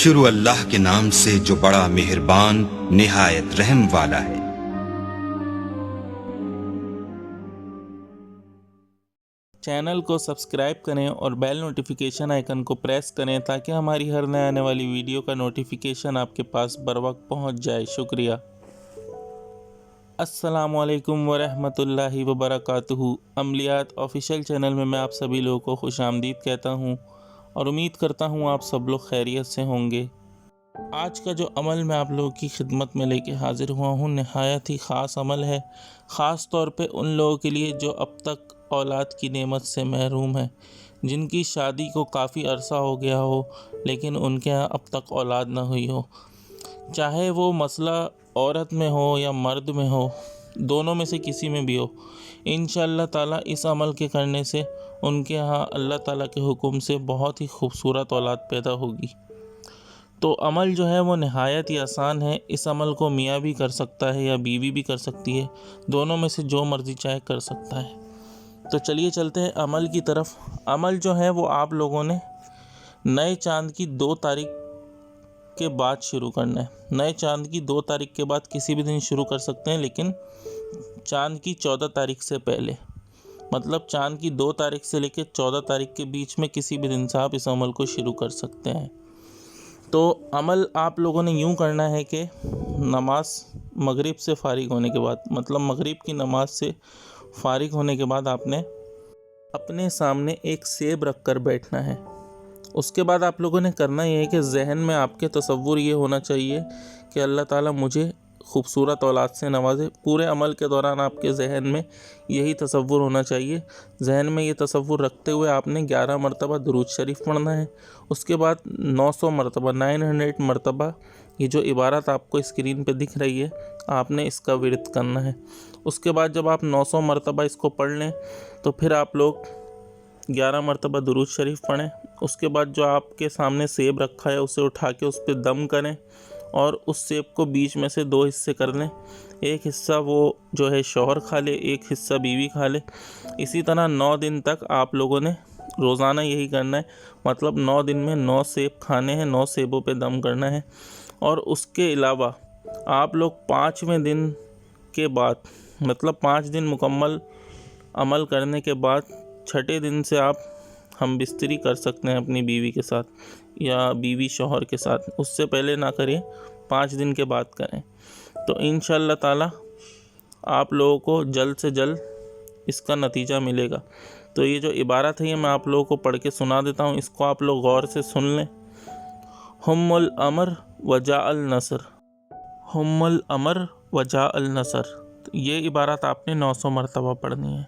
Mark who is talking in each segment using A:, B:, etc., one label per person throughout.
A: شروع اللہ کے نام سے جو بڑا مہربان نہایت رحم والا ہے۔
B: چینل کو سبسکرائب کریں اور بیل نوٹیفیکیشن آئیکن کو پریس کریں تاکہ ہماری ہر نئے آنے والی ویڈیو کا نوٹیفیکیشن آپ کے پاس بروقت پہنچ جائے۔ شکریہ۔ السلام علیکم ورحمۃ اللہ وبرکاتہ۔ عملیات آفیشیل چینل میں آپ سبھی لوگوں کو خوش آمدید کہتا ہوں اور امید کرتا ہوں آپ سب لوگ خیریت سے ہوں گے۔ آج کا جو عمل میں آپ لوگوں کی خدمت میں لے کے حاضر ہوا ہوں نہایت ہی خاص عمل ہے، خاص طور پہ ان لوگوں کے لیے جو اب تک اولاد کی نعمت سے محروم ہیں، جن کی شادی کو کافی عرصہ ہو گیا ہو لیکن ان کے ہاں اب تک اولاد نہ ہوئی ہو۔ چاہے وہ مسئلہ عورت میں ہو یا مرد میں ہو، دونوں میں سے کسی میں بھی ہو، انشاءاللہ تعالیٰ اس عمل کے کرنے سے ان کے ہاں اللہ تعالیٰ کے حکم سے بہت ہی خوبصورت اولاد پیدا ہوگی۔ تو عمل جو ہے وہ نہایت ہی آسان ہے۔ اس عمل کو میاں بھی کر سکتا ہے یا بیوی بھی کر سکتی ہے، دونوں میں سے جو مرضی چاہے کر سکتا ہے۔ تو چلیے چلتے ہیں عمل کی طرف۔ عمل جو ہے وہ آپ لوگوں نے نئے چاند کی 2 تاریخ کے بعد شروع کرنا ہے۔ نئے چاند کی 2 تاریخ کے بعد کسی بھی دن شروع کر سکتے ہیں، لیکن چاند کی 14 تاریخ سے پہلے، مطلب چاند کی 2 تاریخ سے لے کے 14 تاریخ کے بیچ میں کسی بھی دن سے آپ اس عمل کو شروع کر سکتے ہیں۔ تو عمل آپ لوگوں نے یوں کرنا ہے کہ نماز مغرب سے فارغ ہونے کے بعد، مطلب مغرب کی نماز سے فارغ ہونے کے بعد آپ نے اپنے سامنے ایک سیب رکھ کر بیٹھنا ہے۔ اس کے بعد آپ لوگوں نے کرنا یہ ہے کہ ذہن میں آپ کے تصور یہ ہونا چاہیے کہ اللہ تعالیٰ مجھے خوبصورت اولاد سے نوازے۔ پورے عمل کے دوران آپ کے ذہن میں یہی تصور ہونا چاہیے۔ ذہن میں یہ تصور رکھتے ہوئے آپ نے 11 مرتبہ درود شریف پڑھنا ہے۔ اس کے بعد 900 مرتبہ 900 مرتبہ یہ جو عبارت آپ کو اسکرین پہ دکھ رہی ہے، آپ نے اس کا ورد کرنا ہے۔ اس کے بعد جب آپ 900 مرتبہ اس کو پڑھ لیں تو پھر آپ لوگ 11 مرتبہ درود شریف پڑھیں۔ اس کے بعد جو آپ کے سامنے سیب رکھا ہے اسے اٹھا کے اس پہ دم کریں اور اس سیب کو بیچ میں سے 2 حصے کر لیں۔ ایک حصہ وہ جو ہے شوہر کھا لے، ایک حصہ بیوی کھا لے۔ اسی طرح 9 دن تک آپ لوگوں نے روزانہ یہی کرنا ہے، مطلب 9 دن میں 9 سیب کھانے ہیں، 9 سیبوں پہ دم کرنا ہے۔ اور اس کے علاوہ آپ لوگ 5ویں دن کے بعد، مطلب 5 دن مکمل عمل کرنے کے بعد 6ٹھے دن سے آپ ہم بستری کر سکتے ہیں اپنی بیوی کے ساتھ یا بیوی شوہر کے ساتھ۔ اس سے پہلے نہ کریں، 5 دن کے بعد کریں۔ تو انشاءاللہ تعالی آپ لوگوں کو جلد سے جلد اس کا نتیجہ ملے گا۔ تو یہ جو عبارت ہے یہ میں آپ لوگوں کو پڑھ کے سنا دیتا ہوں، اس کو آپ لوگ غور سے سن لیں۔ ہم الامر وجاء النصر، ہم الامر وجاء النصر۔ یہ عبارت آپ نے 900 مرتبہ پڑھنی ہے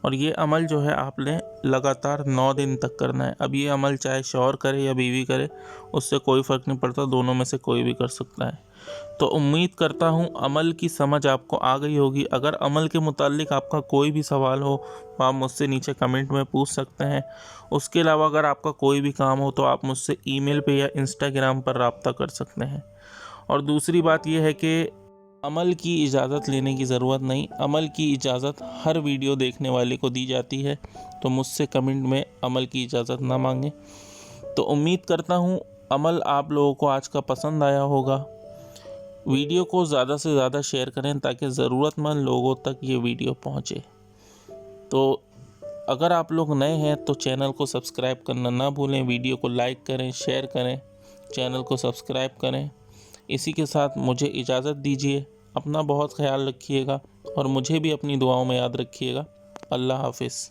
B: اور یہ عمل جو ہے آپ نے لگاتار 9 دن تک کرنا ہے۔ اب یہ عمل چاہے شوہر کرے یا بیوی کرے، اس سے کوئی فرق نہیں پڑتا، دونوں میں سے کوئی بھی کر سکتا ہے۔ تو امید کرتا ہوں عمل کی سمجھ آپ کو آ گئی ہوگی۔ اگر عمل کے متعلق آپ کا کوئی بھی سوال ہو تو آپ مجھ سے نیچے کمنٹ میں پوچھ سکتے ہیں۔ اس کے علاوہ اگر آپ کا کوئی بھی کام ہو تو آپ مجھ سے ای میل پہ یا انسٹاگرام پر رابطہ کر سکتے ہیں۔ اور دوسری بات یہ ہے کہ عمل کی اجازت لینے کی ضرورت نہیں، عمل کی اجازت ہر ویڈیو دیکھنے والے کو دی جاتی ہے، تو مجھ سے کمنٹ میں عمل کی اجازت نہ مانگیں۔ تو امید کرتا ہوں عمل آپ لوگوں کو آج کا پسند آیا ہوگا۔ ویڈیو کو زیادہ سے زیادہ شیئر کریں تاکہ ضرورت مند لوگوں تک یہ ویڈیو پہنچے۔ تو اگر آپ لوگ نئے ہیں تو چینل کو سبسکرائب کرنا نہ بھولیں، ویڈیو کو لائک کریں، شیئر کریں، چینل کو سبسکرائب کریں۔ اسی کے ساتھ مجھے اجازت دیجیے، اپنا بہت خیال رکھیے گا اور مجھے بھی اپنی دعاؤں میں یاد رکھیے گا۔ اللہ حافظ۔